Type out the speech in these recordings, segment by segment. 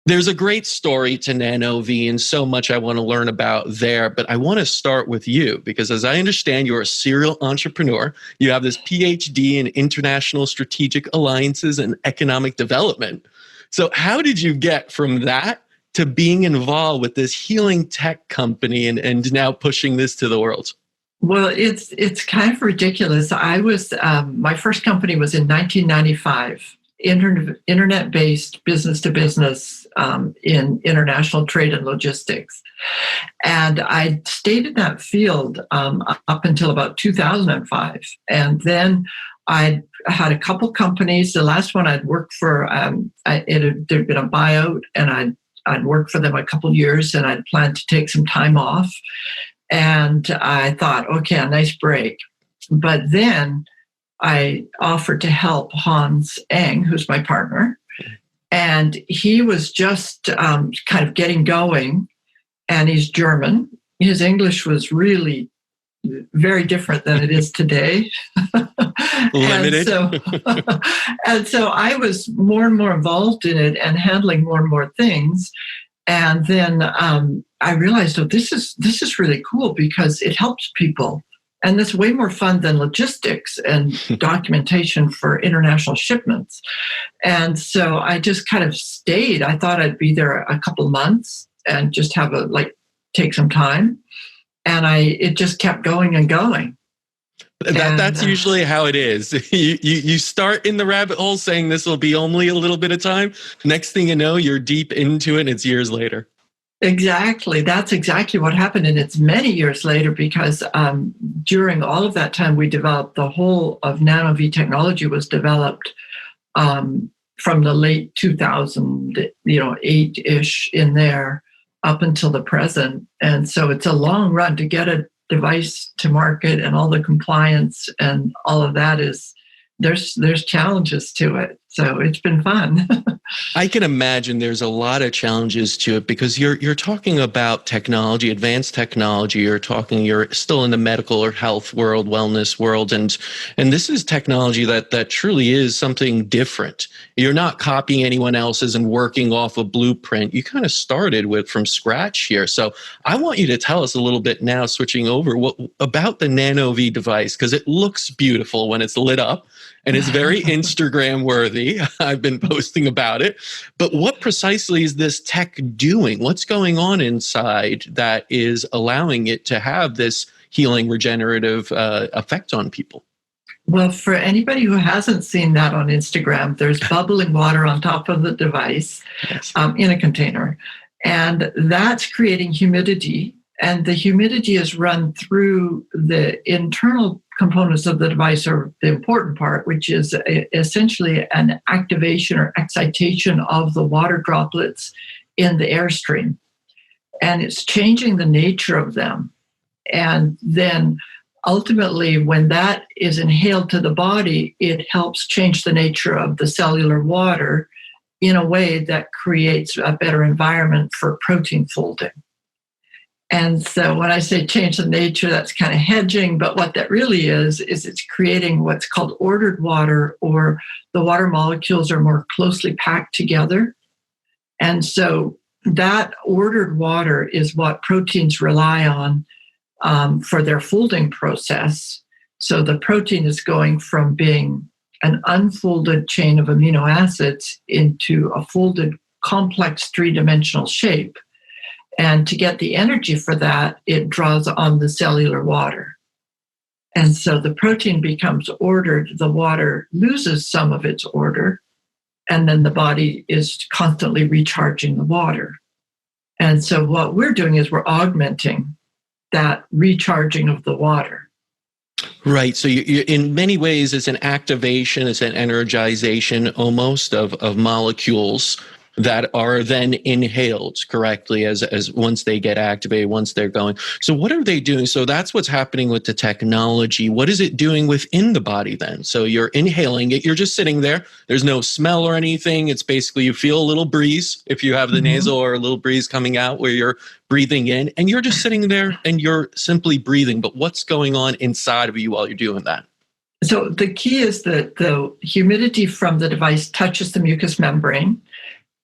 There's a great story to NanoVi and so much I want to learn about there, but I want to start with you because as I understand, you're a serial entrepreneur. You have this PhD in international strategic alliances and economic development. So how did you get from that to being involved with this healing tech company and now pushing this to the world? Well, it's kind of ridiculous. I was my first company was in 1995, internet-based business to business in international trade and logistics, and I stayed in that field up until about 2005, and then I had a couple companies. The last one I'd worked for, there'd been a buyout, and I'd worked for them a couple years, and I'd planned to take some time off. And I thought, okay, a nice break. But then I offered to help Hans Eng, who's my partner. And he was just kind of getting going. And he's German. His English was really very different than it is today. Limited. and so I was more and more involved in it and handling more and more things. And then I realized, oh, this is really cool because it helps people. And that's way more fun than logistics and documentation for international shipments. And so I just kind of stayed. I thought I'd be there a couple of months and just have take some time. And it just kept going and going. That's usually how it is. You start in the rabbit hole saying this will be only a little bit of time. Next thing you know, you're deep into it and it's years later. Exactly. That's exactly what happened. And it's many years later because during all of that time, we developed the whole of NanoVi technology was developed from the late 2000, 8-ish in there up until the present. And so it's a long run to get a device to market, and all the compliance and all of that there's challenges to it. So it's been fun. I can imagine there's a lot of challenges to it because you're talking about technology, advanced technology. You're still in the medical or health world, wellness world, and this is technology that truly is something different. You're not copying anyone else's and working off a blueprint. You kind of started from scratch here. So I want you to tell us a little bit now, switching over, about the NanoVi device, because it looks beautiful when it's lit up. And it's very Instagram worthy. I've been posting about it. But what precisely is this tech doing? What's going on inside that is allowing it to have this healing, regenerative effect on people? Well, for anybody who hasn't seen that on Instagram, there's bubbling water on top of the device. Yes. In a container. And that's creating humidity. And the humidity is run through the internal components of the device, or the important part, which is essentially an activation or excitation of the water droplets in the airstream. And it's changing the nature of them. And then ultimately, when that is inhaled to the body, it helps change the nature of the cellular water in a way that creates a better environment for protein folding. And so when I say change the nature, that's kind of hedging, but what that really is it's creating what's called ordered water, or the water molecules are more closely packed together. And so that ordered water is what proteins rely on for their folding process. So the protein is going from being an unfolded chain of amino acids into a folded complex three-dimensional shape. And to get the energy for that, it draws on the cellular water. And so the protein becomes ordered, the water loses some of its order, and then the body is constantly recharging the water. And so what we're doing is we're augmenting that recharging of the water. Right. So you, in many ways, it's an activation, it's an energization almost of molecules that are then inhaled correctly as once they get activated, once they're going. So what are they doing? So that's what's happening with the technology. What is it doing within the body then? So you're inhaling it, you're just sitting there. There's no smell or anything. It's basically you feel a little breeze if you have the nasal, or a little breeze coming out where you're breathing in, and you're just sitting there and you're simply breathing. But what's going on inside of you while you're doing that? So the key is that the humidity from the device touches the mucous membrane.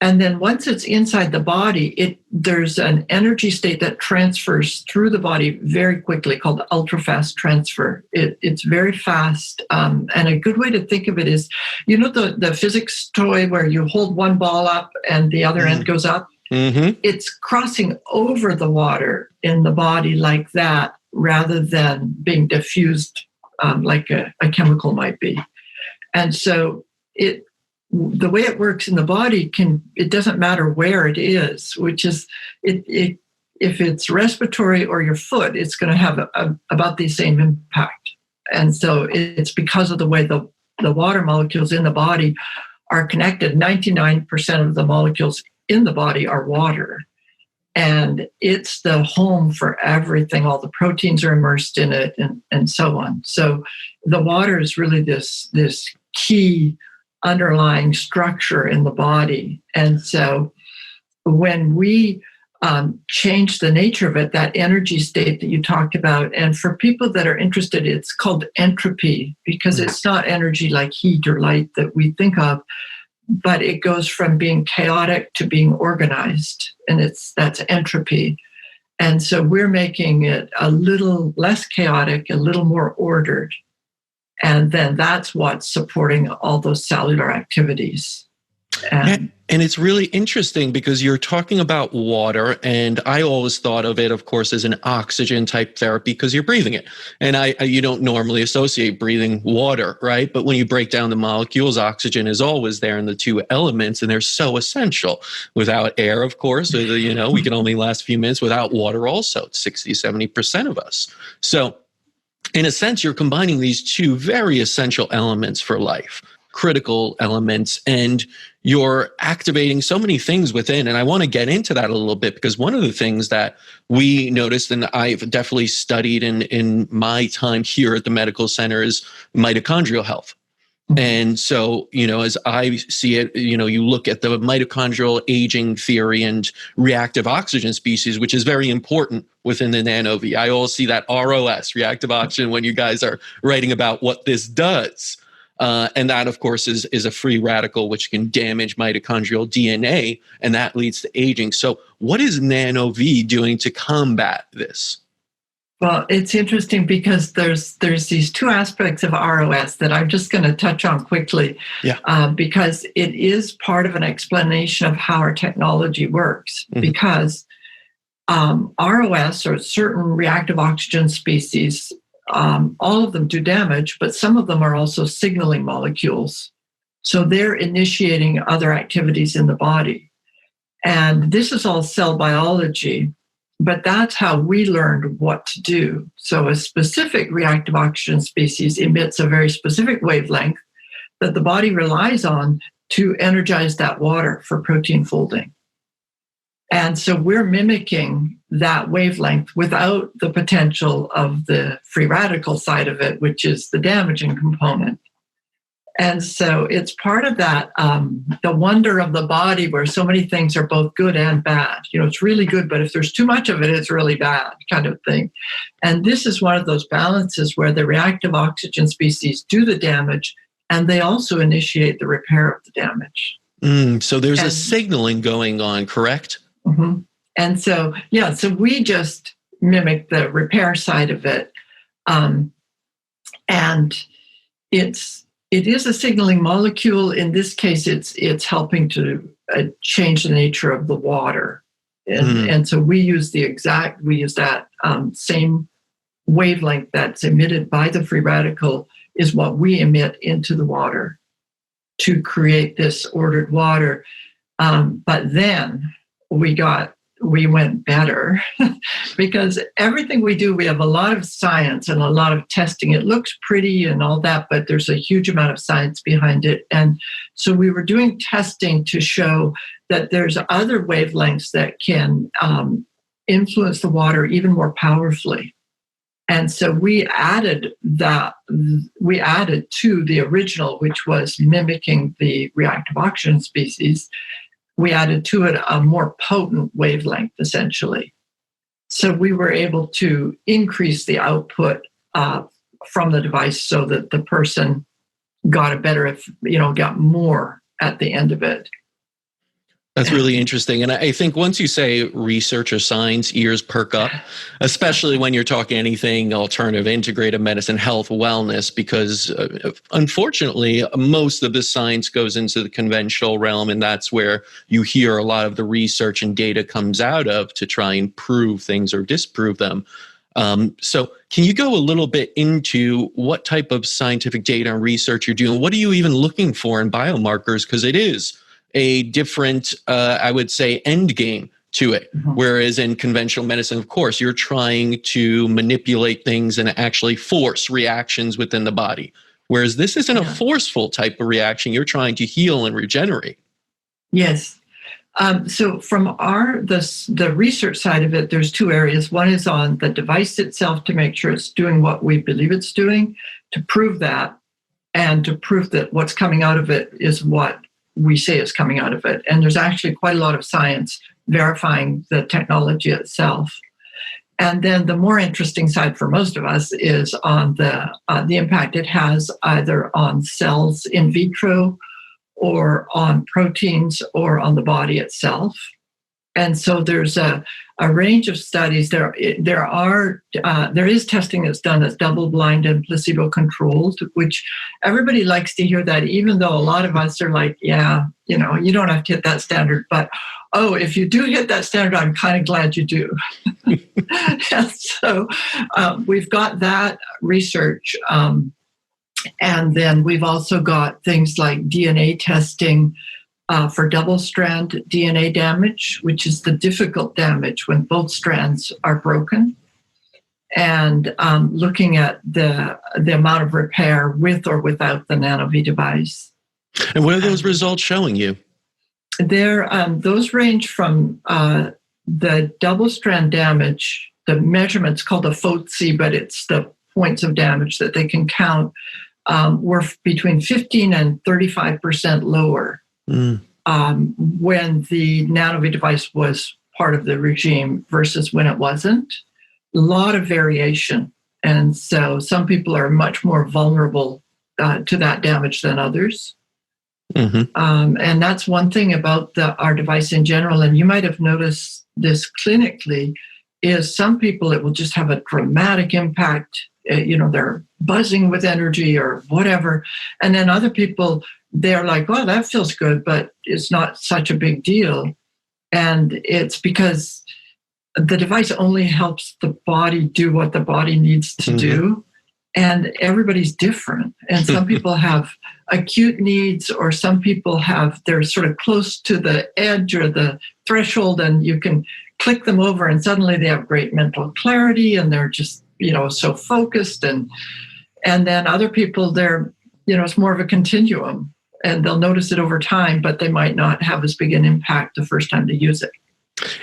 And then once it's inside the body, there's an energy state that transfers through the body very quickly called ultrafast transfer. It's very fast. And a good way to think of it is, the physics toy where you hold one ball up and the other end goes up? Mm-hmm. It's crossing over the water in the body like that rather than being diffused like a chemical might be. And so the way it works in the body it doesn't matter where it is, which is if it's respiratory or your foot, it's going to have about the same impact. And so it's because of the way the water molecules in the body are connected. 99% of the molecules in the body are water. And it's the home for everything. All the proteins are immersed in it and so on. So the water is really this key underlying structure in the body. And so when we change the nature of it, that energy state that you talked about, and for people that are interested, it's called entropy, because it's not energy like heat or light that we think of, but it goes from being chaotic to being organized, and that's entropy. And so we're making it a little less chaotic, a little more ordered. And then that's what's supporting all those cellular activities. And it's really interesting because you're talking about water, and I always thought of it, of course, as an oxygen type therapy because you're breathing it. And you don't normally associate breathing water, right? But when you break down the molecules, oxygen is always there in the two elements, and they're so essential. Without air, of course, we can only last a few minutes. Without water also, 60, 70% of us. So in a sense, you're combining these two very essential elements for life, critical elements, and you're activating so many things within. And I want to get into that a little bit, because one of the things that we noticed, and I've definitely studied in my time here at the medical center, is mitochondrial health. And so, as I see it, you look at the mitochondrial aging theory and reactive oxygen species, which is very important within the NanoVi. I always see that ROS, reactive oxygen, when you guys are writing about what this does. And that, of course, is a free radical, which can damage mitochondrial DNA, and that leads to aging. So what is NanoVi doing to combat this? Well, it's interesting because there's these two aspects of ROS that I'm just going to touch on quickly, because it is part of an explanation of how our technology works. Mm-hmm. Because ROS, or certain reactive oxygen species, all of them do damage, but some of them are also signaling molecules. So they're initiating other activities in the body. And this is all cell biology. But that's how we learned what to do. So a specific reactive oxygen species emits a very specific wavelength that the body relies on to energize that water for protein folding. And so we're mimicking that wavelength without the potential of the free radical side of it, which is the damaging component. And so it's part of that, the wonder of the body, where so many things are both good and bad. It's really good, but if there's too much of it, it's really bad, kind of thing. And this is one of those balances where the reactive oxygen species do the damage, and they also initiate the repair of the damage. So there's a signaling going on, correct? Mm-hmm. And so, so we just mimic the repair side of it. And it is a signaling molecule. In this case, it's helping to change the nature of the water. And so we use that same wavelength that's emitted by the free radical is what we emit into the water to create this ordered water. But then we went better because everything we do, we have a lot of science and a lot of testing. It looks pretty and all that, but there's a huge amount of science behind it. And so we were doing testing to show that there's other wavelengths that can influence the water even more powerfully. And so we added to the original, which was mimicking the reactive oxygen species. We added to it a more potent wavelength, essentially. So we were able to increase the output from the device so that the person got got more at the end of it. That's really interesting. And I think once you say research or science, ears perk up, especially when you're talking anything alternative, integrative medicine, health, wellness, because unfortunately, most of the science goes into the conventional realm. And that's where you hear a lot of the research and data comes out of to try and prove things or disprove them. So can you go a little bit into what type of scientific data and research you're doing? What are you even looking for in biomarkers? Because it is a different, I would say, end game to it. Whereas in conventional medicine, of course, you're trying to manipulate things and actually force reactions within the body. Whereas this isn't a forceful type of reaction. You're trying to heal and regenerate. Yes. So from the research side of it, there's two areas. One is on the device itself to make sure it's doing what we believe it's doing, to prove that, and to prove that what's coming out of it is what we say is coming out of it. And there's actually quite a lot of science verifying the technology itself. And then the more interesting side for most of us is on the impact it has either on cells in vitro or on proteins or on the body itself. And so there's a range of studies. There is testing that's done that's double-blind and placebo-controlled, which everybody likes to hear that, even though a lot of us are like, yeah, you don't have to hit that standard. But, oh, if you do hit that standard, I'm kind of glad you do. And so we've got that research. And then we've also got things like DNA testing for double-strand DNA damage, which is the difficult damage when both strands are broken, and looking at the amount of repair with or without the NanoVi device. And what are those results showing you? Those range from the double-strand damage, the measurement's called a FOTC, but it's the points of damage that they can count, were between 15 and 35% lower when the NanoVi device was part of the regime versus when it wasn't. A lot of variation. And so some people are much more vulnerable to that damage than others. And that's one thing about our device in general. And you might have noticed this clinically, is some people, it will just have a dramatic impact. They're buzzing with energy or whatever. And then other people, they're like, oh, that feels good, but it's not such a big deal. And it's because the device only helps the body do what the body needs to do. And everybody's different. And some people have acute needs, or some people they're sort of close to the edge or the threshold, and you can click them over and suddenly they have great mental clarity and they're just, so focused. And then other people, they're, it's more of a continuum, and they'll notice it over time, but they might not have as big an impact the first time they use it.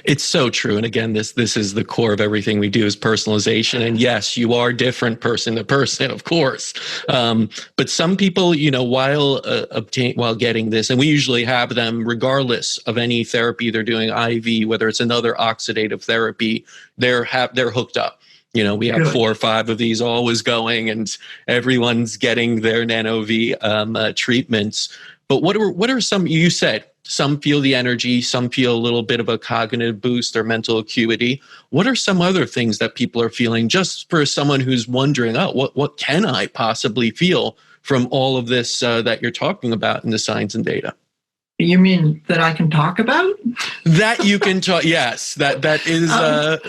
It's so true. And again, this is the core of everything we do is personalization. And yes, you are different person to person, of course. But some people, while getting this, and we usually have them regardless of any therapy they're doing, IV, whether it's another oxidative therapy, they're hooked up. We have 4 or 5 of these always going, and everyone's getting their NanoVi treatments. But what are some, you said, some feel the energy, some feel a little bit of a cognitive boost or mental acuity. What are some other things that people are feeling, just for someone who's wondering, what can I possibly feel from all of this that you're talking about in the science and data? You mean that I can talk about? That you can talk, yes. That is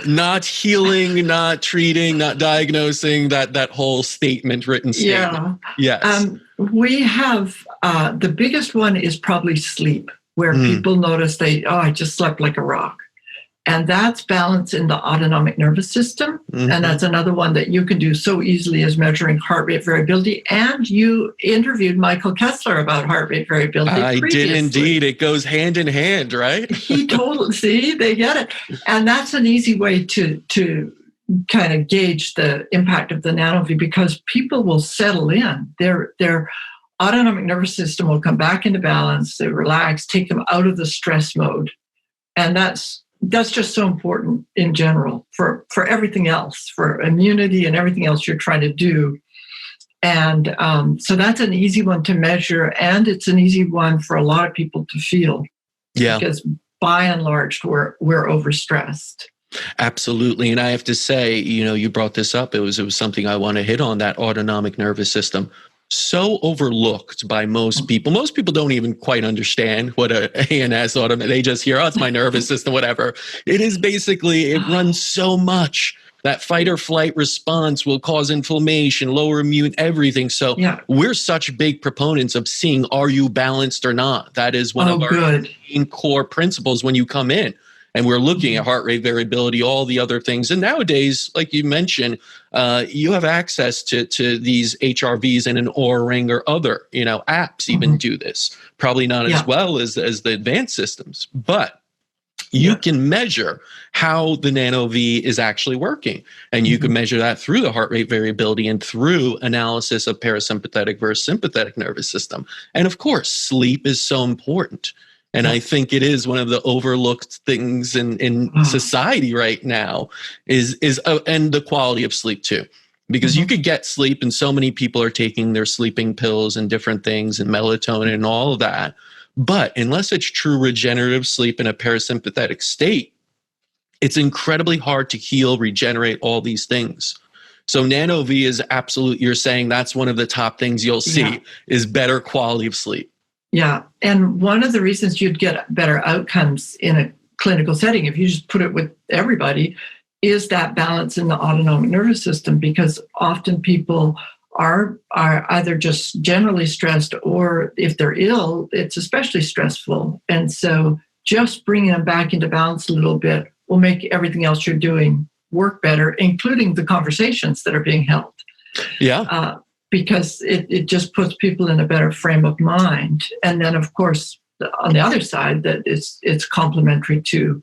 not healing, not treating, not diagnosing, that whole written statement. Yeah. Yes. We have, the biggest one is probably sleep, where people notice I just slept like a rock. And that's balance in the autonomic nervous system. And that's another one that you can do so easily as measuring heart rate variability. And you interviewed Michael Kessler about heart rate variability previously. I did indeed. It goes hand in hand, right? He see, they get it. And that's an easy way to kind of gauge the impact of the NanoVi, because people will settle in. Their autonomic nervous system will come back into balance. They relax, take them out of the stress mode. And that's just so important in general for everything else, for immunity and everything else you're trying to do. And so that's an easy one to measure, and it's an easy one for a lot of people to feel. Yeah. because by and large, we're overstressed. Absolutely. And I have to say, you brought this up. It was something I want to hit on, that autonomic nervous system. So overlooked by most people. Most people don't even quite understand what a ANS automatic. They just hear, oh, it's my nervous system, whatever. It is basically, it runs so much. That fight or flight response will cause inflammation, lower immune, everything. So we're such big proponents of seeing, are you balanced or not? That is one of our main core principles when you come in. And we're looking at heart rate variability, all the other things. And nowadays, like you mentioned, you have access to these HRVs and an Oura Ring or other, apps even do this. Probably not as well as the advanced systems, but you can measure how the NanoVi is actually working. And you can measure that through the heart rate variability and through analysis of parasympathetic versus sympathetic nervous system. And of course, sleep is so important. And I think it is one of the overlooked things in society right now is and the quality of sleep too, because you could get sleep and so many people are taking their sleeping pills and different things and melatonin and all of that. But unless it's true regenerative sleep in a parasympathetic state, it's incredibly hard to heal, regenerate all these things. So NanoVi is absolute. You're saying that's one of the top things you'll see is better quality of sleep. Yeah. And one of the reasons you'd get better outcomes in a clinical setting, if you just put it with everybody, is that balance in the autonomic nervous system, because often people are either just generally stressed, or if they're ill, it's especially stressful. And so just bringing them back into balance a little bit will make everything else you're doing work better, including the conversations that are being held. Yeah. Because it just puts people in a better frame of mind. And then, of course, on the other side, that it's complementary to,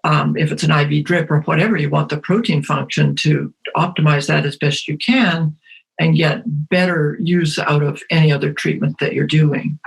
if it's an IV drip or whatever, you want the protein function to optimize that as best you can and get better use out of any other treatment that you're doing.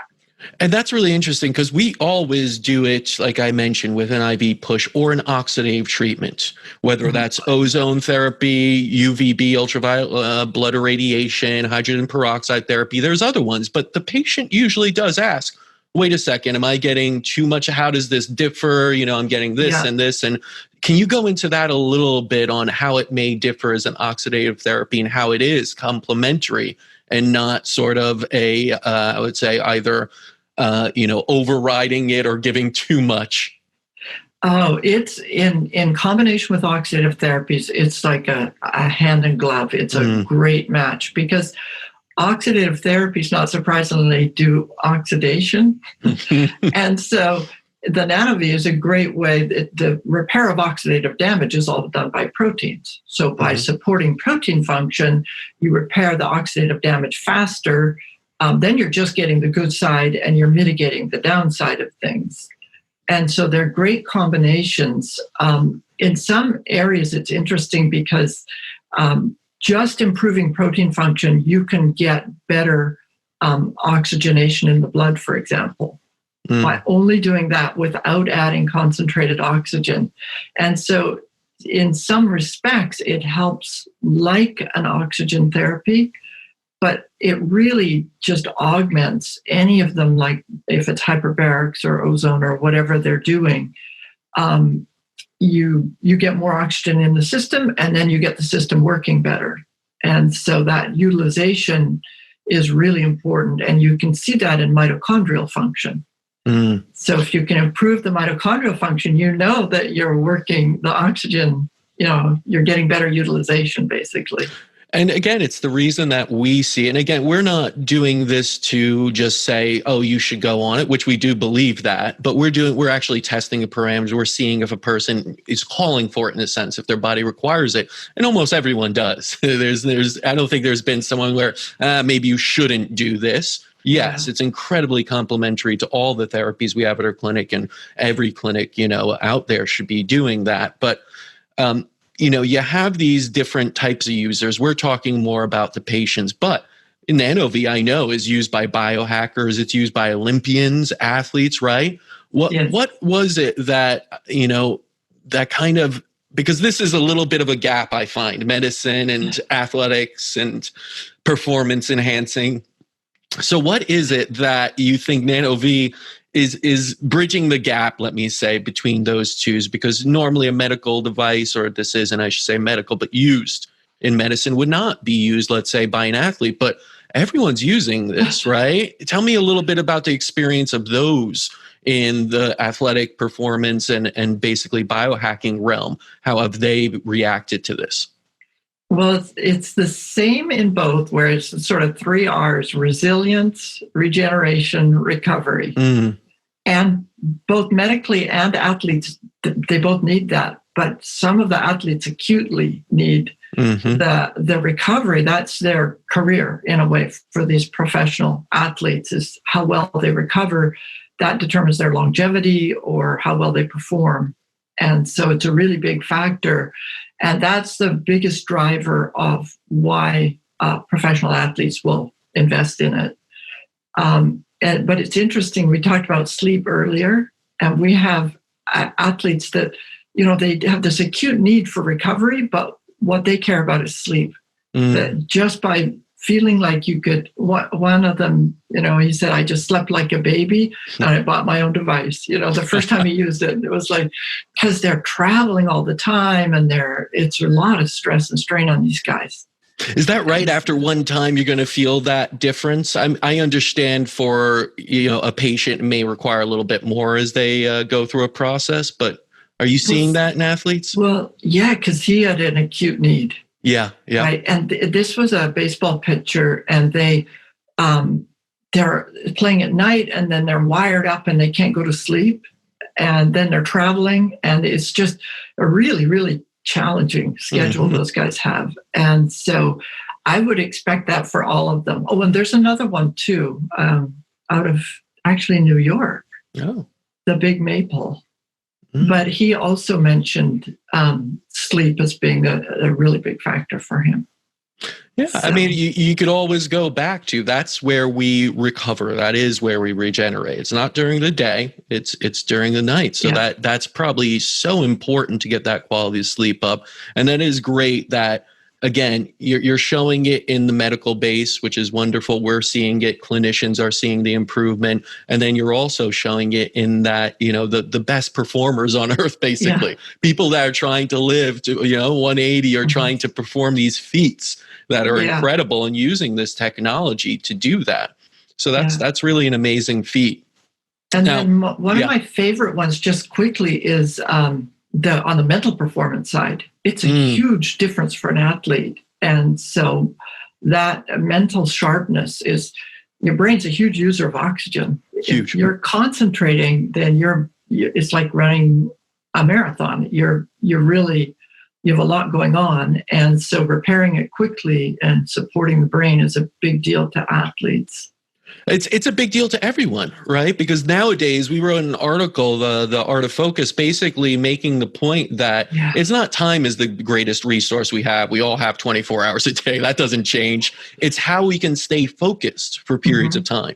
And that's really interesting because we always do it, like I mentioned, with an IV push or an oxidative treatment, whether that's ozone therapy, UVB, ultraviolet blood irradiation, hydrogen peroxide therapy. There's other ones, but the patient usually does ask, wait a second, am I getting too much? How does this differ? I'm getting this and this. And can you go into that a little bit on how it may differ as an oxidative therapy and how it is complementary and not sort of I would say either overriding it or giving too much? Oh, it's in combination with oxidative therapies, it's like a hand in glove. It's a great match because oxidative therapies, not surprisingly, do oxidation. And so the NanoVi is a great way. The repair of oxidative damage is all done by proteins. So by supporting protein function, you repair the oxidative damage faster. Then you're just getting the good side and you're mitigating the downside of things. And so they're great combinations. In some areas, it's interesting because just improving protein function, you can get better oxygenation in the blood, for example, by only doing that without adding concentrated oxygen. And so in some respects, it helps like an oxygen therapy, but it really just augments any of them, like if it's hyperbarics or ozone or whatever they're doing. You get more oxygen in the system, and then you get the system working better. And so that utilization is really important, and you can see that in mitochondrial function. So if you can improve the mitochondrial function, you know that you're working the oxygen, you're getting better utilization, basically. And again, it's the reason that we see, and again, we're not doing this to just say, oh, you should go on it, which we do believe that, but we're actually testing the parameters. We're seeing if a person is calling for it in a sense, if their body requires it. And almost everyone does. I don't think there's been someone where maybe you shouldn't do this. Yes, it's incredibly complementary to all the therapies we have at our clinic, and every clinic, out there should be doing that. But, you have these different types of users. We're talking more about the patients, but NanoVi, I know, is used by biohackers. It's used by Olympians, athletes, right? What was it that, that kind of, because this is a little bit of a gap, I find, medicine and athletics and performance enhancing. So what is it that you think NanoVi is bridging the gap, let me say, between those two? Because normally a medical device, or this isn't, I should say medical, but used in medicine would not be used, let's say, by an athlete, but everyone's using this, right? Tell me a little bit about the experience of those in the athletic performance and basically biohacking realm. How have they reacted to this? Well, it's the same in both, where it's sort of 3 R's: resilience, regeneration, recovery. Mm. And both medically and athletes, they both need that. But some of the athletes acutely need the recovery. That's their career, in a way, for these professional athletes, is how well they recover. That determines their longevity or how well they perform. And so it's a really big factor. And that's the biggest driver of why professional athletes will invest in it. But it's interesting, we talked about sleep earlier, and we have athletes that, they have this acute need for recovery, but what they care about is sleep. That just by feeling like you could, one of them, he said, I just slept like a baby and I bought my own device. The first time he used it, it was like, because they're traveling all the time and it's a lot of stress and strain on these guys. Is that right? After one time, you're going to feel that difference? I understand for, a patient may require a little bit more as they go through a process, but are you seeing that in athletes? Well, yeah, because he had an acute need. Yeah. Right. And this was a baseball pitcher, and they're playing at night, and then they're wired up and they can't go to sleep. And then they're traveling, and it's just a really, really challenging schedule those guys have. And so I would expect that for all of them. Oh, and there's another one too, out of actually New York, the Big Maple. But he also mentioned sleep as being a really big factor for him. Yeah, so. I mean, you could always go back to, that's where we recover. That is where we regenerate. It's not during the day, it's during the night. So that's probably so important to get that quality of sleep up. And that is great that, again, you're showing it in the medical base, which is wonderful. We're seeing it. Clinicians are seeing the improvement. And then you're also showing it in that, the best performers on earth, basically. People that are trying to live to, 180 or trying to perform these feats that are incredible, and using this technology to do that. So that's really an amazing feat. And then one of my favorite ones, just quickly, is on the mental performance side. It's a huge difference for an athlete. And so that mental sharpness is, your brain's a huge user of oxygen. Huge. If you're concentrating, then it's like running a marathon. You have a lot going on. And so repairing it quickly and supporting the brain is a big deal to athletes. It's a big deal to everyone, right? Because nowadays, we wrote an article, the Art of Focus, basically making the point that it's not time is the greatest resource we have. We all have 24 hours a day. That doesn't change. It's how we can stay focused for periods of time.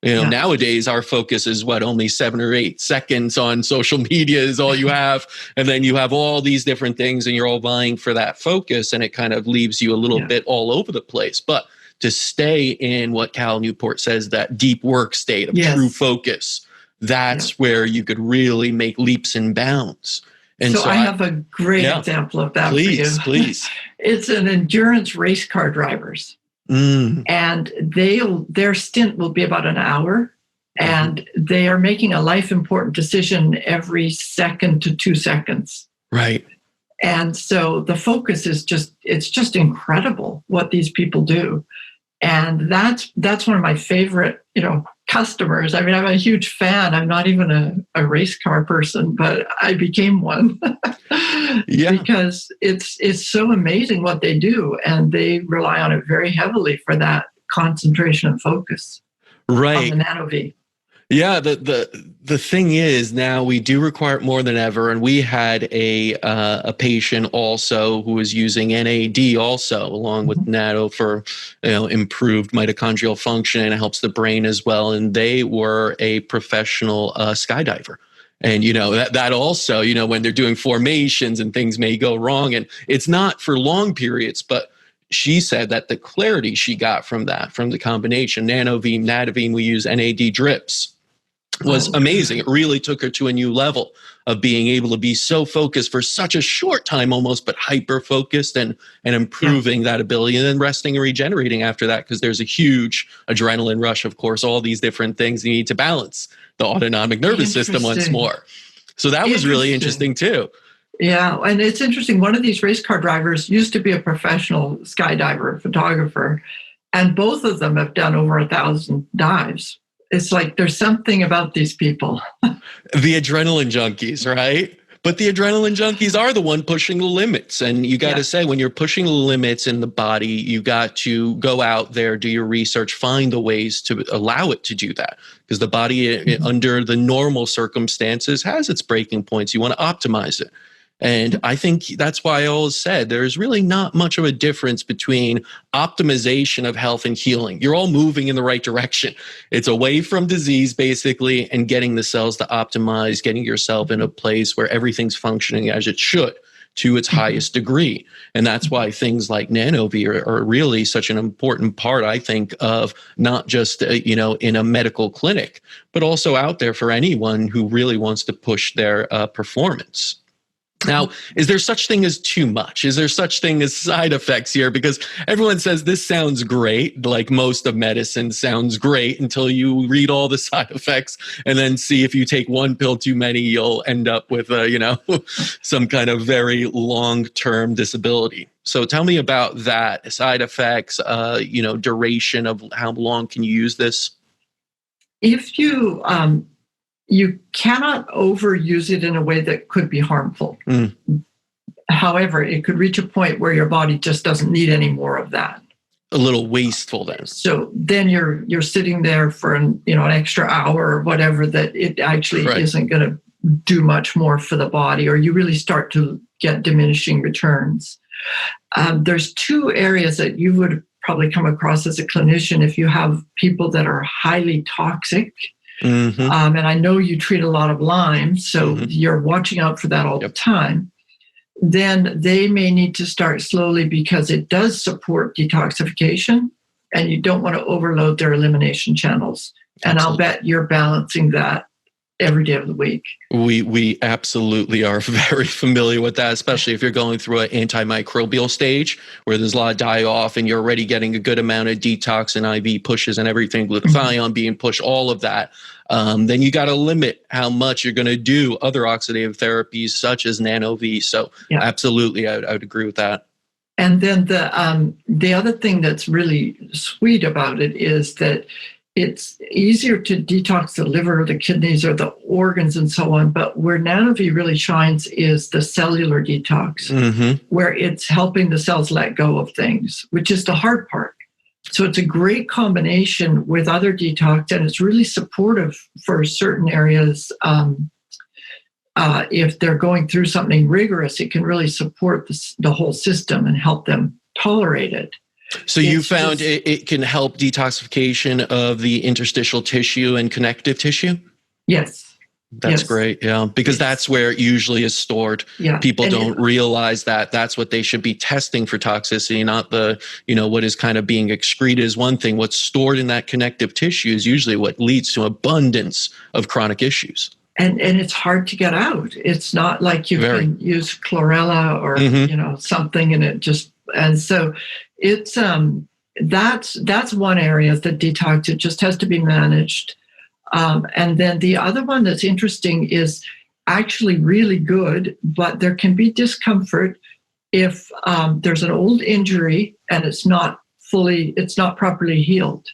Nowadays, our focus is only 7 or 8 seconds on social media is all you have. And then you have all these different things, and you're all vying for that focus. And it kind of leaves you a little bit all over the place. But to stay in what Cal Newport says, that deep work state of true focus, that's where you could really make leaps and bounds. And so I have a great example of that for you. Please. It's an endurance race car drivers. And their stint will be about an hour, and they are making a life important decision every second to 2 seconds. Right. And so the focus is it's just incredible what these people do. And that's one of my favorite, customers. I mean, I'm a huge fan. I'm not even a race car person, but I became one because it's so amazing what they do. And they rely on it very heavily for that concentration and focus. Right. On the NanoVi. Yeah, the thing is, now we do require it more than ever, and we had a patient also who was using NAD also along with Nano for improved mitochondrial function, and it helps the brain as well. And they were a professional skydiver. And, that also, when they're doing formations and things may go wrong, and it's not for long periods, but she said that the clarity she got from the combination, NanoVi, NanoVi, we use NAD drips, was amazing. It really took her to a new level of being able to be so focused for such a short time almost, but hyper focused and improving that ability, and then resting and regenerating after that, because there's a huge adrenaline rush, of course, all these different things you need to balance the autonomic nervous system once more. So that was really interesting too. Yeah, and it's interesting. One of these race car drivers used to be a professional skydiver, photographer, and both of them have done over 1,000 dives. It's like there's something about these people. The adrenaline junkies, right? But the adrenaline junkies are the one pushing the limits. And you got to say, when you're pushing the limits in the body, you got to go out there, do your research, find the ways to allow it to do that. Because the body, under the normal circumstances, has its breaking points. You want to optimize it. And I think that's why I always said there's really not much of a difference between optimization of health and healing. You're all moving in the right direction. It's away from disease, basically, and getting the cells to optimize, getting yourself in a place where everything's functioning as it should to its highest degree. And that's why things like NanoVi are really such an important part, I think, of not just, in a medical clinic, but also out there for anyone who really wants to push their performance. Now, is there such thing as too much? Is there such thing as side effects here? Because everyone says this sounds great, like most of medicine sounds great, until you read all the side effects and then see if you take one pill too many, you'll end up with, some kind of very long-term disability. So tell me about that, side effects, duration of how long can you use this? If you cannot overuse it in a way that could be harmful. However, it could reach a point where your body just doesn't need any more of that. A little wasteful then. So then you're sitting there for an extra hour or whatever, that it actually isn't going to do much more for the body, or you really start to get diminishing returns. There's two areas that you would probably come across as a clinician if you have people that are highly toxic. And I know you treat a lot of Lyme, so you're watching out for that all the time. Then they may need to start slowly, because it does support detoxification, and you don't want to overload their elimination channels. And I'll bet you're balancing that every day of the week. We absolutely are very familiar with that, especially if you're going through an antimicrobial stage where there's a lot of die-off and you're already getting a good amount of detox and IV pushes and everything, glutathione being pushed, all of that. Then you got to limit how much you're going to do other oxidative therapies such as NanoVi. So absolutely, I would agree with that. And then the other thing that's really sweet about it is that it's easier to detox the liver, the kidneys, or the organs and so on. But where NanoVi really shines is the cellular detox, where it's helping the cells let go of things, which is the hard part. So it's a great combination with other detox, and it's really supportive for certain areas. If they're going through something rigorous, it can really support the whole system and help them tolerate it. So you found it can help detoxification of the interstitial tissue and connective tissue? Yes. That's great. Yeah. Because that's where it usually is stored. Yeah. People don't realize that that's what they should be testing for toxicity, not the, what is kind of being excreted is one thing. What's stored in that connective tissue is usually what leads to abundance of chronic issues. And it's hard to get out. It's not like you can use chlorella or, something and it just, and so it's, that's one area that detox, it just has to be managed. And then the other one that's interesting is actually really good, but there can be discomfort if there's an old injury and it's not properly healed.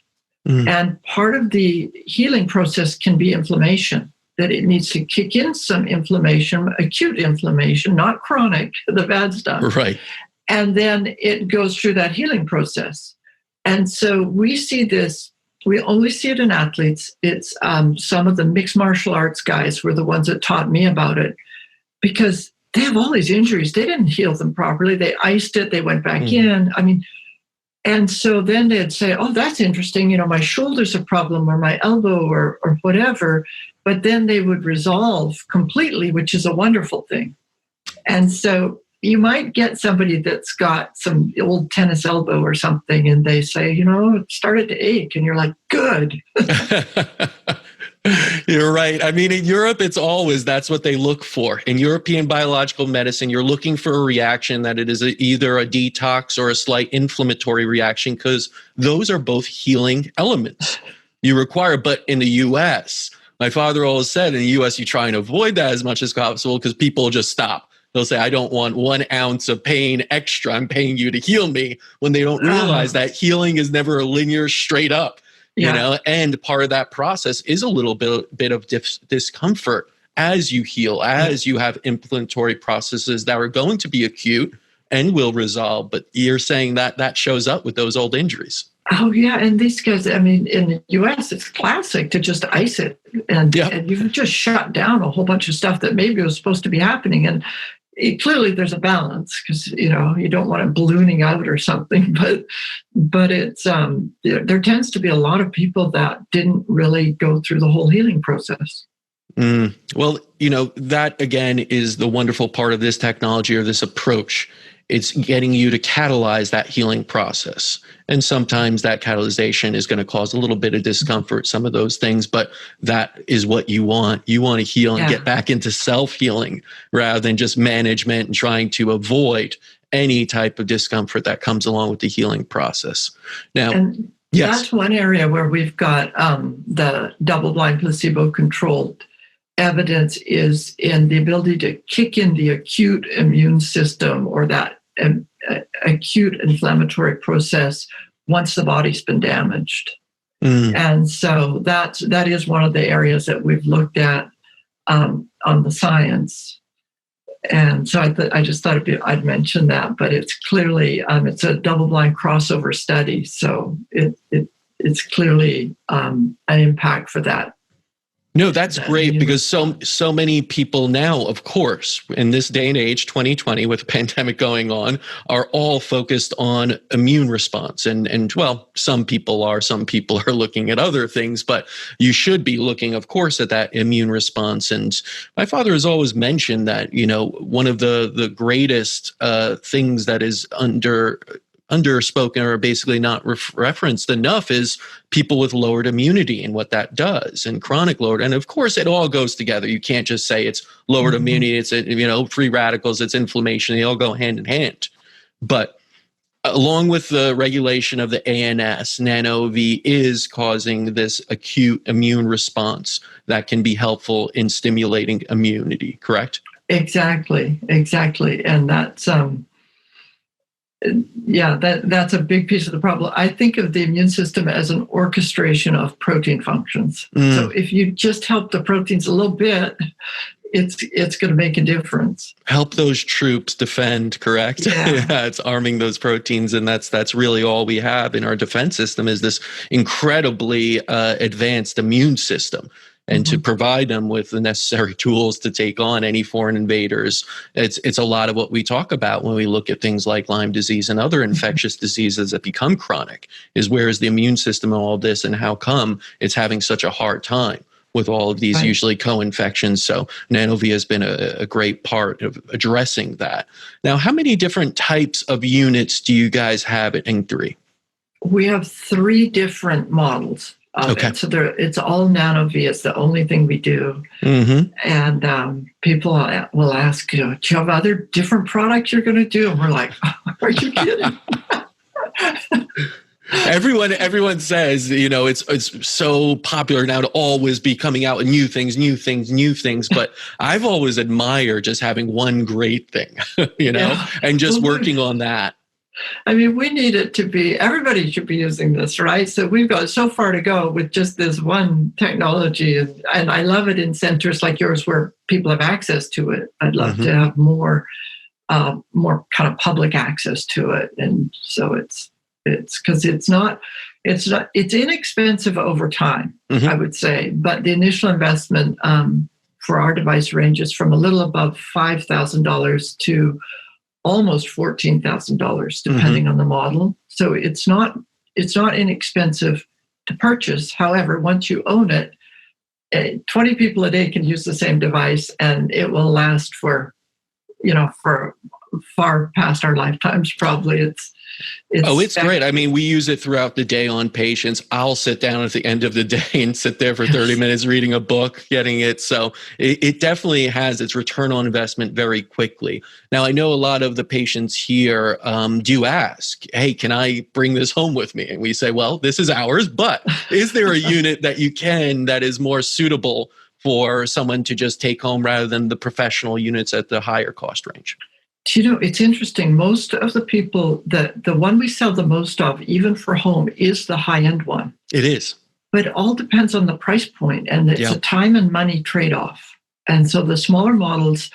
And part of the healing process can be inflammation, that it needs to kick in some inflammation, acute inflammation, not chronic, the bad stuff. Right. And then it goes through that healing process. And so we see this. We only see it in athletes. It's some of the mixed martial arts guys were the ones that taught me about it, because they have all these injuries. They didn't heal them properly. They iced it. They went back in. And so then they'd say, oh, that's interesting. My shoulder's a problem, or my elbow, or whatever. But then they would resolve completely, which is a wonderful thing. And so you might get somebody that's got some old tennis elbow or something, and they say, it started to ache, and you're like, good. You're right. I mean, in Europe, that's what they look for. In European biological medicine, you're looking for a reaction that it is either a detox or a slight inflammatory reaction, because those are both healing elements you require. But in the US, my father always said, in the US, you try and avoid that as much as possible because people just stop. They'll say, I don't want 1 ounce of pain extra. I'm paying you to heal me, when they don't realize that healing is never a linear straight up. And part of that process is a little bit of discomfort as you heal, as you have inflammatory processes that are going to be acute and will resolve. But you're saying that shows up with those old injuries. Oh, yeah. And these guys, I mean, in the US, it's classic to just ice it. And you've just shut down a whole bunch of stuff that maybe was supposed to be happening. And clearly there's a balance, because you don't want it ballooning out or something, but it's there tends to be a lot of people that didn't really go through the whole healing process. Well, that again is the wonderful part of this technology or this approach. It's getting you to catalyze that healing process. And sometimes that catalyzation is going to cause a little bit of discomfort, some of those things, but that is what you want. You want to heal and get back into self-healing rather than just management and trying to avoid any type of discomfort that comes along with the healing process. Now, that's one area where we've got the double-blind placebo-controlled evidence is in the ability to kick in the acute immune system, or that acute inflammatory process, once the body's been damaged. And so that is one of the areas that we've looked at on the science. And so I just thought I'd mention that, but it's clearly it's a double-blind crossover study, so it's clearly an impact for that. No, that's great, because so many people now, of course, in this day and age, 2020, with the pandemic going on, are all focused on immune response. And well, some people are looking at other things, but you should be looking, of course, at that immune response. And my father has always mentioned that, one of the greatest things that is underspoken or basically not referenced enough is people with lowered immunity and what that does, and chronic lowered. And of course, it all goes together. You can't just say it's lowered immunity, it's free radicals, it's inflammation. They all go hand in hand. But along with the regulation of the ANS, NanoVi is causing this acute immune response that can be helpful in stimulating immunity, correct? Exactly. And that's that's a big piece of the problem. I think of the immune system as an orchestration of protein functions. So if you just help the proteins a little bit, it's going to make a difference. Help those troops defend, correct? Yeah. It's arming those proteins, and that's really all we have in our defense system, is this incredibly advanced immune system. And to provide them with the necessary tools to take on any foreign invaders. It's a lot of what we talk about when we look at things like Lyme disease and other infectious diseases that become chronic, is where is the immune system in all this, and how come it's having such a hard time with all of these usually co-infections. So NanoVi has been a great part of addressing that. Now, how many different types of units do you guys have at Ing3? We have 3 different models. Okay. So it's all NanoVi. It's the only thing we do. And people will ask, do you have other different products you're going to do? And we're like, are you kidding? Everyone says, it's so popular now to always be coming out with new things. But I've always admired just having one great thing, and just working on that. I mean, we need it to be, everybody should be using this, right? So we've got so far to go with just this one technology. And I love it in centers like yours where people have access to it. I'd love to have more kind of public access to it. And so it's because it's inexpensive over time, I would say. But the initial investment for our device ranges from a little above $5,000 to almost $14,000, depending on the model. So it's not inexpensive to purchase. However, once you own it, 20 people a day can use the same device, and it will last for for far past our lifetimes, probably. It's great. I mean, we use it throughout the day on patients. I'll sit down at the end of the day and sit there for 30 minutes reading a book, getting it. So it definitely has its return on investment very quickly. Now, I know a lot of the patients here do ask, hey, can I bring this home with me? And we say, well, this is ours, but is there a unit that that is more suitable for someone to just take home rather than the professional units at the higher cost range? It's interesting. Most of the people, the one we sell the most of, even for home, is the high-end one. It is. But it all depends on the price point, and it's a time and money trade-off. And so the smaller models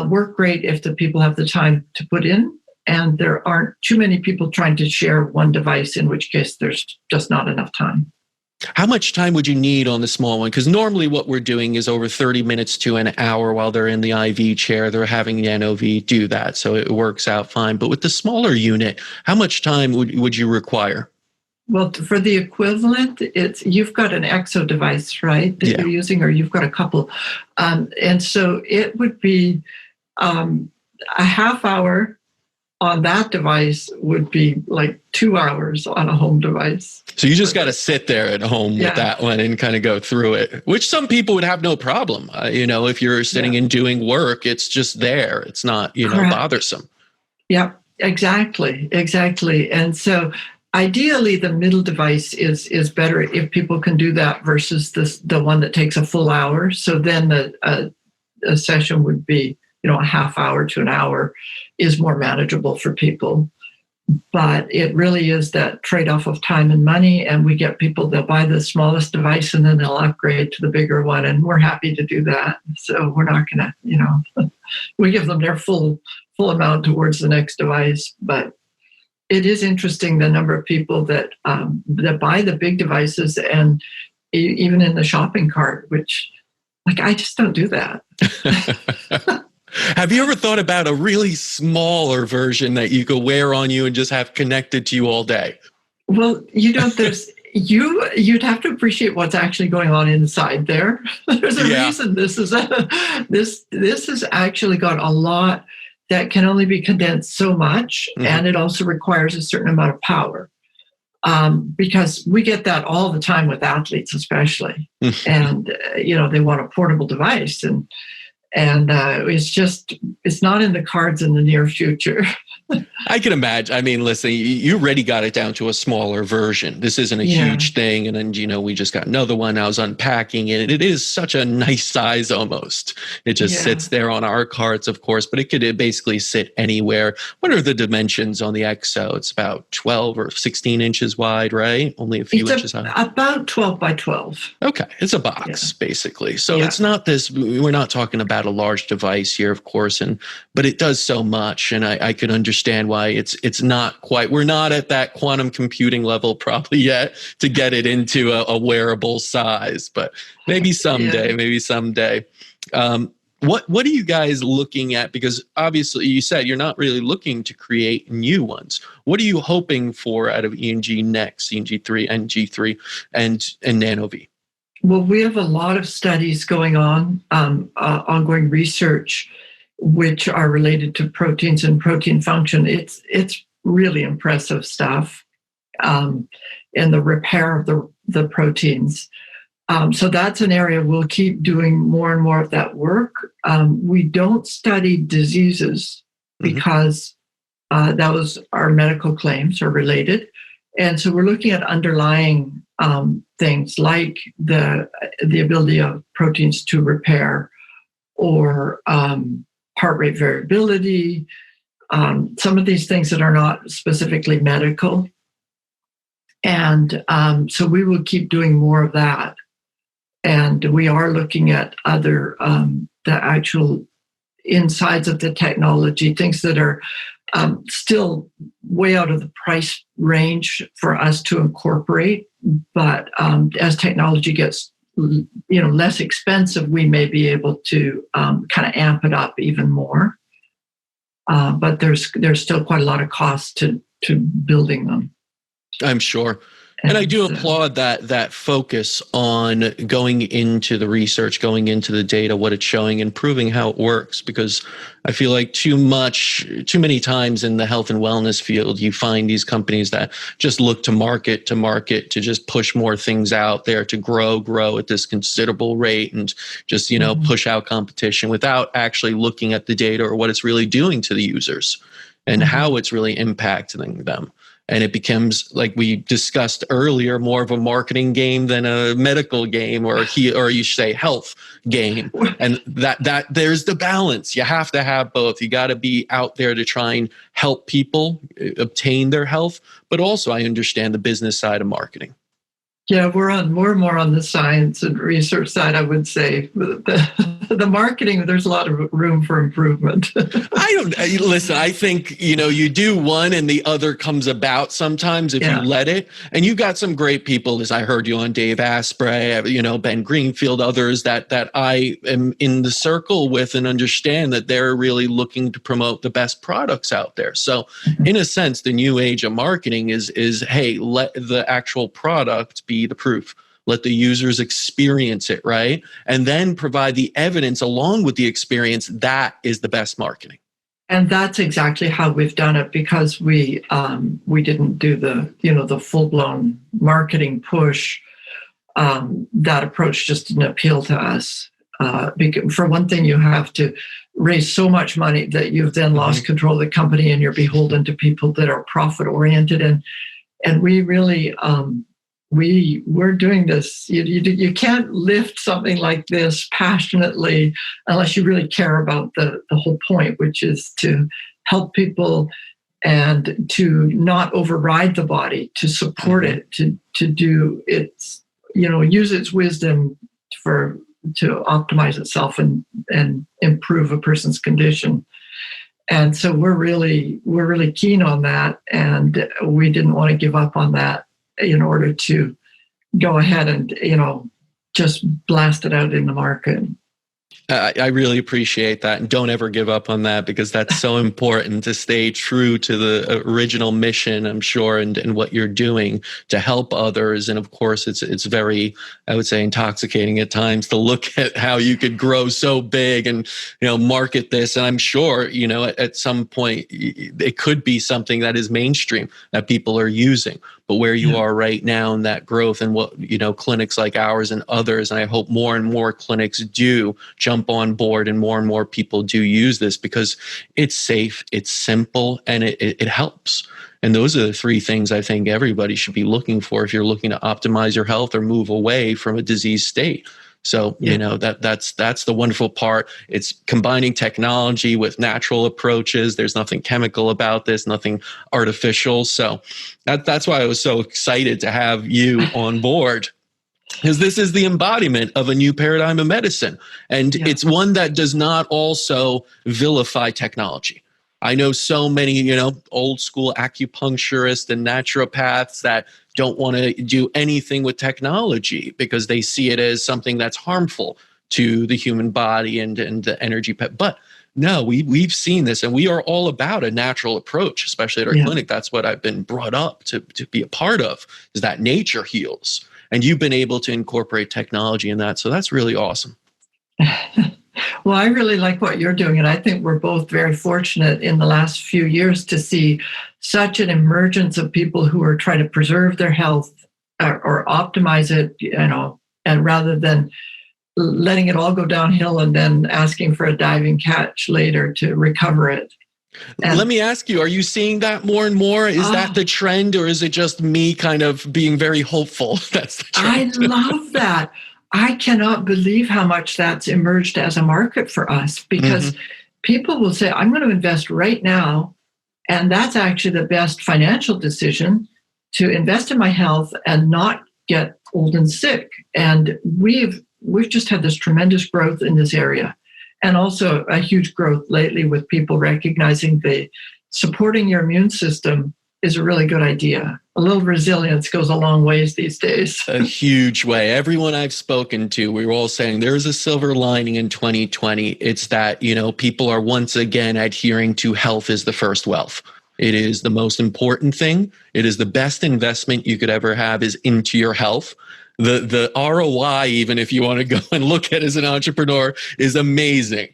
work great if the people have the time to put in, and there aren't too many people trying to share one device, in which case there's just not enough time. How much time would you need on the small one? Because normally what we're doing is over 30 minutes to an hour while they're in the IV chair. They're having the NanoVi do that, so it works out fine. But with the smaller unit, how much time would you require? Well, for the equivalent, you've got an exo device, right, that you're using, or you've got a couple. And so it would be a half hour on that device would be like 2 hours on a home device. So you just got to sit there at home with that one and kind of go through it, which some people would have no problem. If you're sitting and doing work, it's just there. It's not, bothersome. Yep, exactly. And so ideally, the middle device is better if people can do that versus the one that takes a full hour. So then a session would be, a half hour to an hour is more manageable for people. But it really is that trade-off of time and money, and we get people that buy the smallest device and then they'll upgrade to the bigger one, and we're happy to do that. So we're not going to, we give them their full amount towards the next device. But it is interesting the number of people that buy the big devices, and even in the shopping cart, which, I just don't do that. Have you ever thought about a really smaller version that you could wear on you and just have connected to you all day? Well, there's you'd have to appreciate what's actually going on inside there. There's a reason this has actually got a lot that can only be condensed so much, and it also requires a certain amount of power. Because we get that all the time with athletes, especially, and they want a portable device, and it's not in the cards in the near future. I can imagine. I mean, listen, you already got it down to a smaller version. This isn't a huge thing. And then, we just got another one. I was unpacking it. It is such a nice size almost. It just sits there on our carts, of course, but it could basically sit anywhere. What are the dimensions on the EXO? It's about 12 or 16 inches wide, right? Only a few inches high. About 12 by 12. Okay. It's a box, basically. So it's not this, we're not talking about a large device here, of course, but it does so much. And I could understand why it's not quite, we're not at that quantum computing level probably yet to get it into a wearable size, but maybe someday. What are you guys looking at? Because obviously you said you're not really looking to create new ones. What are you hoping for out of ENG next, ENG3, NG3, and NanoVi? Well, we have a lot of studies going on, ongoing research, which are related to proteins and protein function. It's really impressive stuff, in the repair of the proteins. So that's an area we'll keep doing more and more of that work. We don't study diseases because those our medical claims are related. And so we're looking at underlying things like the ability of proteins to repair, or heart rate variability, some of these things that are not specifically medical. And so we will keep doing more of that. And we are looking at other, the actual insides of the technology, things that are still way out of the price range for us to incorporate. But as technology gets less expensive, we may be able to kind of amp it up even more. But there's still quite a lot of cost to building them. I'm sure. And I do applaud that focus on going into the research, going into the data, what it's showing, and proving how it works. Because I feel like too many times in the health and wellness field, you find these companies that just look to market, to just push more things out there, to grow at this considerable rate, and just, push out competition without actually looking at the data or what it's really doing to the users and how it's really impacting them. And it becomes, like we discussed earlier, more of a marketing game than a medical game, or you should say health game. And that there's the balance. You have to have both. You got to be out there to try and help people obtain their health. But also, I understand the business side of marketing. Yeah, we're on more and more on the science and research side, I would say. The marketing, there's a lot of room for improvement. I think, you do one and the other comes about sometimes if you let it. And you've got some great people, as I heard you on Dave Asprey, Ben Greenfield, others that I am in the circle with and understand that they're really looking to promote the best products out there. So in a sense, the new age of marketing is, hey, let the actual product be the proof. Let the users experience it, right? And then provide the evidence along with the experience. That is the best marketing. And that's exactly how we've done it, because we didn't do the full-blown marketing push. That approach just didn't appeal to us. Because for one thing, you have to raise so much money that you've then lost control of the company, and you're beholden to people that are profit-oriented. And we really... we're doing this. You can't lift something like this passionately unless you really care about the whole point, which is to help people and to not override the body, to support it, to do its, use its wisdom to optimize itself and improve a person's condition. And so we're really keen on that, and we didn't want to give up on that in order to go ahead and, just blast it out in the market. I really appreciate that. And don't ever give up on that, because that's so important to stay true to the original mission, I'm sure, and what you're doing to help others. And of course, it's very, I would say, intoxicating at times to look at how you could grow so big and, market this. And I'm sure, at some point, it could be something that is mainstream that people are using. But where you are right now in that growth, and what, clinics like ours and others, and I hope more and more clinics do jump on board and more people do use this, because it's safe, it's simple, and it helps. And those are the three things I think everybody should be looking for if you're looking to optimize your health or move away from a disease state. So, that's the wonderful part. It's combining technology with natural approaches. There's nothing chemical about this, nothing artificial. So that's why I was so excited to have you on board, because this is the embodiment of a new paradigm of medicine. And it's one that does not also vilify technology. I know so many, old school acupuncturists and naturopaths that don't want to do anything with technology because they see it as something that's harmful to the human body and the energy. But no, we've seen this, and we are all about a natural approach, especially at our clinic. That's what I've been brought up to be a part of, is that nature heals. And you've been able to incorporate technology in that. So that's really awesome. Well, I really like what you're doing, and I think we're both very fortunate in the last few years to see such an emergence of people who are trying to preserve their health or optimize it, and rather than letting it all go downhill and then asking for a diving catch later to recover it. And let me ask you, are you seeing that more and more? Is that the trend, or is it just me kind of being very hopeful? That's the trend. I love that. I cannot believe how much that's emerged as a market for us, because people will say, I'm going to invest right now. And that's actually the best financial decision, to invest in my health and not get old and sick. And we've just had this tremendous growth in this area, and also a huge growth lately with people recognizing the supporting your immune system is a really good idea. A little resilience goes a long ways these days. A huge way. Everyone I've spoken to, we were all saying there's a silver lining in 2020. It's that, people are once again adhering to health is the first wealth. It is the most important thing. It is the best investment you could ever have is into your health. The ROI, even if you want to go and look at as an entrepreneur, is amazing.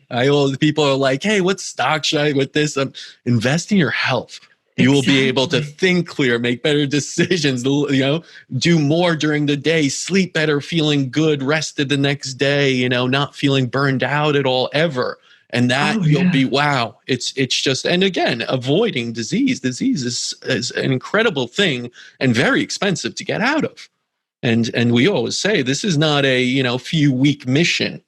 People are like, hey, what stock should I with this? Invest in your health. You will be able to think clear, make better decisions, do more during the day, sleep better, feeling good, rested the next day, not feeling burned out at all ever. And that you'll be, wow, it's just, and again, avoiding disease. Disease is an incredible thing and very expensive to get out of. And we always say this is not a, few week mission.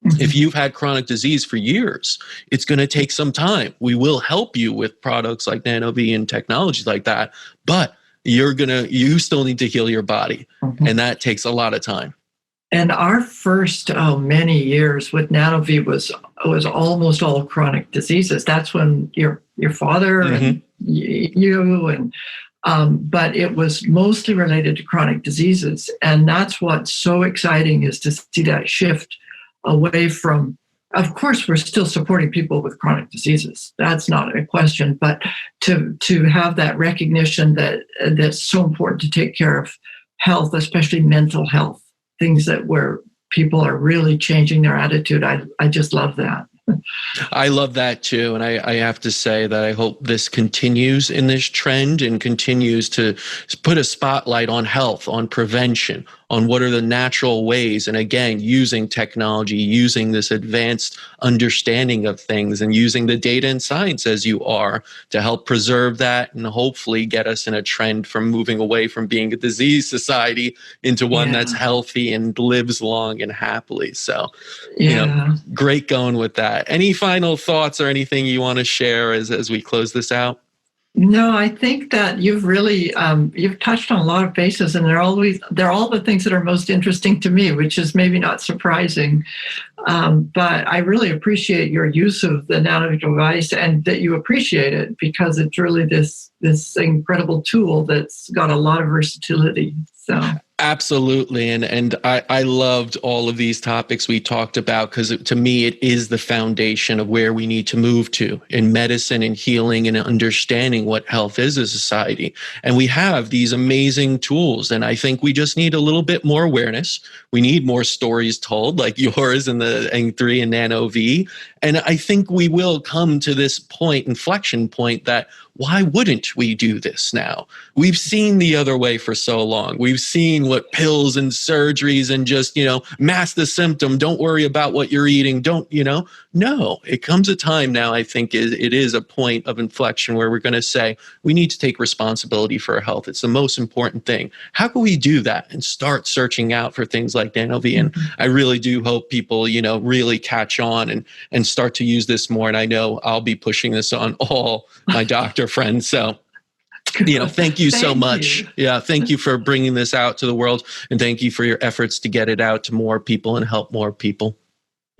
Mm-hmm. If you've had chronic disease for years, it's going to take some time. We will help you with products like NanoVi and technologies like that, but you still need to heal your body. Mm-hmm. And that takes a lot of time. And our first many years with NanoVi was almost all chronic diseases. That's when your father mm-hmm. and you and but it was mostly related to chronic diseases. And that's what's so exciting is to see that shift away from, of course, we're still supporting people with chronic diseases. That's not a question, but to have that recognition that that's so important to take care of health, especially mental health, things that where people are really changing their attitude. I just love that. I love that too. And I have to say that I hope this continues in this trend and continues to put a spotlight on health, on prevention, on what are the natural ways. And again, using technology, using this advanced understanding of things and using the data and science as you are to help preserve that and hopefully get us in a trend from moving away from being a disease society into one that's healthy and lives long and happily. So, great going with that. Any final thoughts or anything you want to share as we close this out? No, I think that you've really you've touched on a lot of bases, and they're all the things that are most interesting to me, which is maybe not surprising. But I really appreciate your use of the nano device, and that you appreciate it because it's really this incredible tool that's got a lot of versatility. So. Absolutely. And I loved all of these topics we talked about because to me, it is the foundation of where we need to move to in medicine and healing and understanding what health is as a society. And we have these amazing tools. And I think we just need a little bit more awareness. We need more stories told like yours and the N3 and NanoVi. And I think we will come to this inflection point that why wouldn't we do this now? We've seen the other way for so long. We've seen what pills and surgeries and just, mask the symptom. Don't worry about what you're eating. No, it comes a time now, I think it is a point of inflection where we're going to say, we need to take responsibility for our health. It's the most important thing. How can we do that and start searching out for things like NanoVi? And I really do hope people, really catch on and start to use this more. And I know I'll be pushing this on all my doctor friends. So, thank you so much. Yeah. Thank you for bringing this out to the world. And thank you for your efforts to get it out to more people and help more people.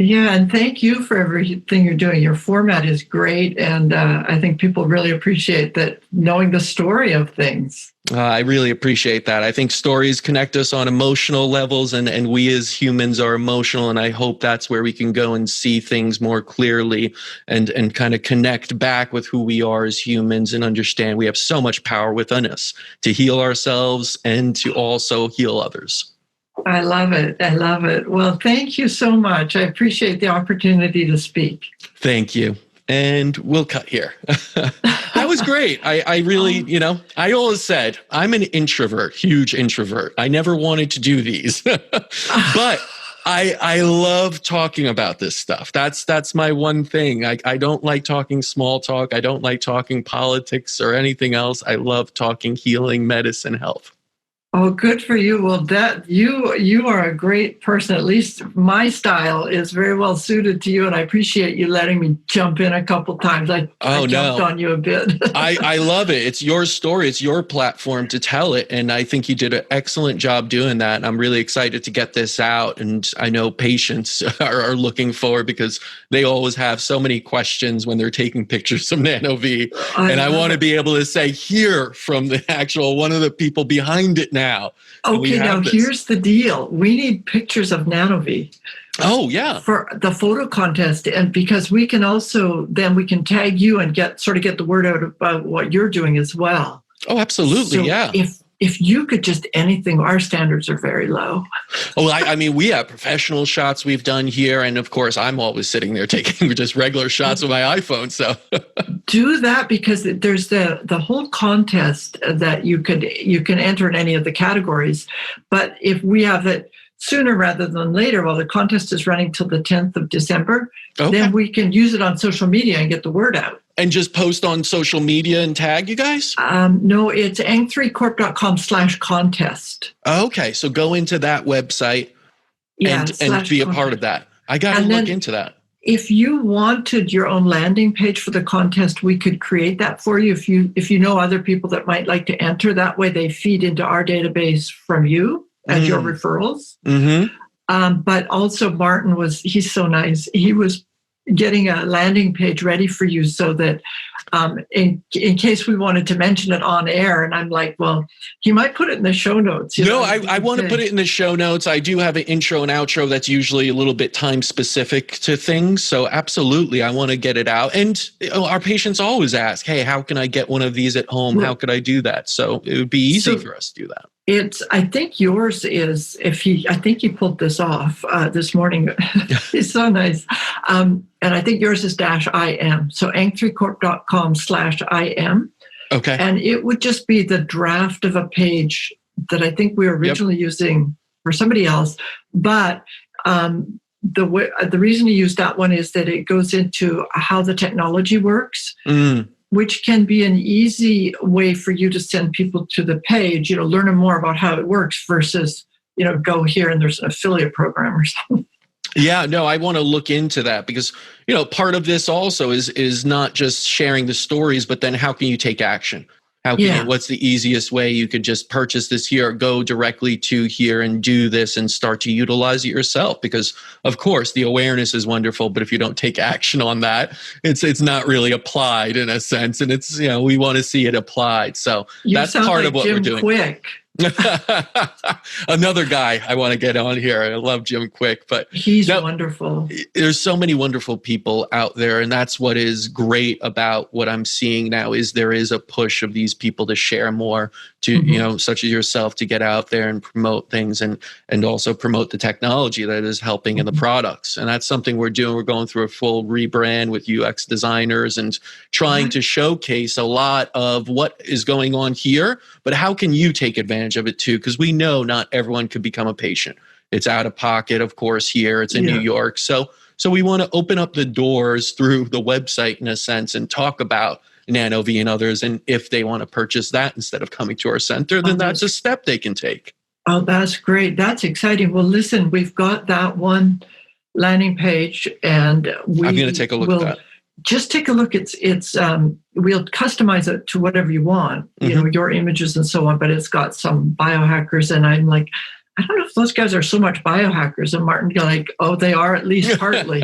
Yeah. And thank you for everything you're doing. Your format is great. And I think people really appreciate that, knowing the story of things. I really appreciate that. I think stories connect us on emotional levels, and we as humans are emotional. And I hope that's where we can go and see things more clearly and kind of connect back with who we are as humans and understand we have so much power within us to heal ourselves and to also heal others. I love it. I love it. Well, thank you so much. I appreciate the opportunity to speak. Thank you. And we'll cut here. That was great. I really, I always said I'm an introvert, huge introvert. I never wanted to do these, but I love talking about this stuff. That's my one thing. I don't like talking small talk. I don't like talking politics or anything else. I love talking healing, medicine, health. Oh, good for you. Well, that you are a great person. At least my style is very well suited to you, and I appreciate you letting me jump in a couple times. I jumped on you a bit. I love it. It's your story. It's your platform to tell it, and I think you did an excellent job doing that. And I'm really excited to get this out, and I know patients are looking forward because they always have so many questions when they're taking pictures of NanoVi, and I want to be able to say, hear from the actual one of the people behind it now. Okay, now here's the deal. We need pictures of NanoVi. Oh, yeah. for the photo contest, and because we can tag you and get the word out about what you're doing as well. Oh, absolutely. So Yeah. if you could just anything, our standards are very low. Well, I mean, we have professional shots we've done here. And of course, I'm always sitting there taking just regular shots with my iPhone. So do that, because there's the whole contest that you can enter in any of the categories. But if we have it sooner rather than later, well, the contest is running till the 10th of December, then we can use it on social media and get the word out. And just post on social media and tag you guys? No, it's ang3corp.com/contest. Okay, so go into that website and be a part of that. I got to look into that. If you wanted your own landing page for the contest, we could create that for you. If you know other people that might like to enter, that way they feed into our database from you as your referrals. Mm-hmm. But also Martin he's so nice. He was getting a landing page ready for you so that in case we wanted to mention it on air. And I'm like, well, he might put it in the show notes. I want to put it in the show notes. I do have an intro and outro that's usually a little bit time specific to things. So absolutely, I want to get it out. And our patients always ask, hey, how can I get one of these at home? How could I do that? So it would be easy for us to do that. I think yours is, I think he pulled this off this morning. He's so nice. And I think yours is -IM. So ang3corp.com/IM. Okay. And it would just be the draft of a page that I think we were originally using for somebody else. But the reason to use that one is that it goes into how the technology works. Which can be an easy way for you to send people to the page, learn more about how it works versus, go here and there's an affiliate program or something. Yeah, no, I want to look into that because, part of this also is not just sharing the stories, but then how can you take action? What's the easiest way you could just purchase this here, go directly to here and do this and start to utilize it yourself? Because of course the awareness is wonderful, but if you don't take action on that, it's not really applied in a sense. And it's, we want to see it applied. So that's part of what we're doing. Quick. Another guy I want to get on here. I love Jim Quick, but he's wonderful. There's so many wonderful people out there, and that's what is great about what I'm seeing now is there is a push of these people to share more, to such as yourself, to get out there and promote things and also promote the technology that is helping in the products. And that's something we're doing. We're going through a full rebrand with UX designers and trying to showcase a lot of what is going on here, but how can you take advantage of it too, because we know not everyone could become a patient. It's out of pocket, of course, here. It's in New York. So we want to open up the doors through the website in a sense and talk about NanoVi and others. And if they want to purchase that instead of coming to our center, then that's a step they can take. Oh, that's great. That's exciting. Well, listen, we've got that one landing page and I'm going to take a look at that. Just take a look. It's we'll customize it to whatever you want, your images and so on, but it's got some biohackers. And I'm like, I don't know if those guys are so much biohackers. And Martin, you're like, oh, they are at least partly.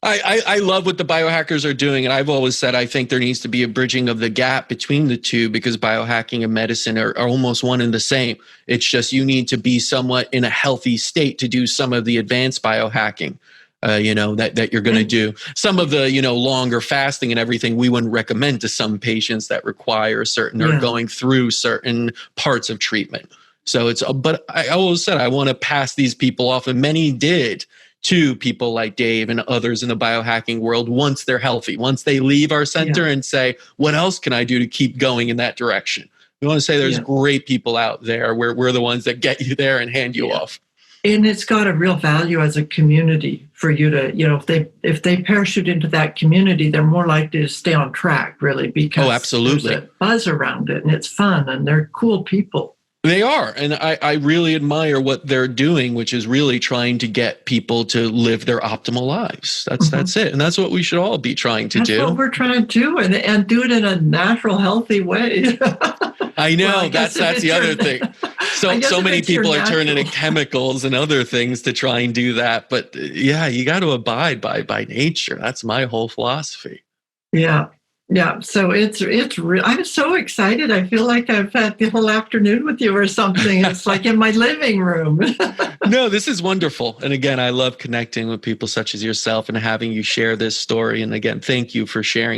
I love what the biohackers are doing. And I've always said, I think there needs to be a bridging of the gap between the two because biohacking and medicine are almost one and the same. It's just you need to be somewhat in a healthy state to do some of the advanced biohacking. That you're going to do. Some of the, longer fasting and everything we wouldn't recommend to some patients that require certain or going through certain parts of treatment. So but I always said, I want to pass these people off, and many did, to people like Dave and others in the biohacking world once they're healthy, once they leave our center and say, what else can I do to keep going in that direction? We want to say there's great people out there where we're the ones that get you there and hand you off. And it's got a real value as a community for you to, if they parachute into that community, they're more likely to stay on track, really, because absolutely. There's a buzz around it and it's fun and they're cool people. They are. And I really admire what they're doing, which is really trying to get people to live their optimal lives. That's it. And that's what we should all be trying to do. That's what we're trying to do and do it in a natural, healthy way. I know. Well, that's the other thing. So many people are turning to chemicals and other things to try and do that. But you got to abide by nature. That's my whole philosophy. Yeah. Yeah, so I'm so excited. I feel like I've had the whole afternoon with you or something. It's like in my living room. No, this is wonderful. And again, I love connecting with people such as yourself and having you share this story. And again, thank you for sharing.